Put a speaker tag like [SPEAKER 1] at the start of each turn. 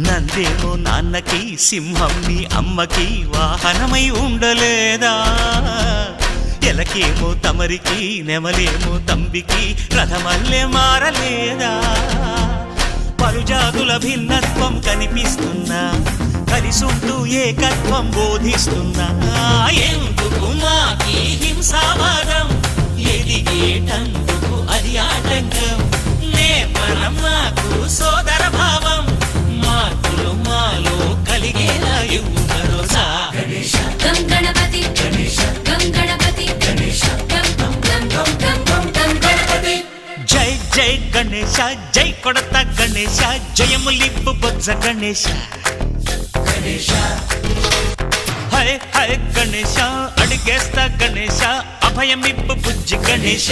[SPEAKER 1] నందేమో నాన్నకి సింహం నీ అమ్మకి వాహనమై ఉండలేదా? ఎలకేమో తమరికి నెమలేమో తంబికి రథమల్లే మారలేదా? పలుజాతుల భిన్నత్వం కనిపిస్తున్నా, కలిసుంటూ ఏకత్వం బోధిస్తున్నా. ఎందుకు మాకి హింసావాదం, ఎదిగేటందుకు అది ఆటంకం. నేపరం మాకు సోదర భావం, మార్పులు మాలో కలిగేలా ఇవ్వు భరోసా.
[SPEAKER 2] గం గణపతి గం గణపతి గం గం గం గం గం గణపతి.
[SPEAKER 1] జై జై గణేశ, జై కొడత గణేశ, జయములిప్పు బొజ్జ గణేశ. హై హై గణేశ, అడిగేస్తా గణేశ, అభయమిప్పు బుజ్జి గణేశ.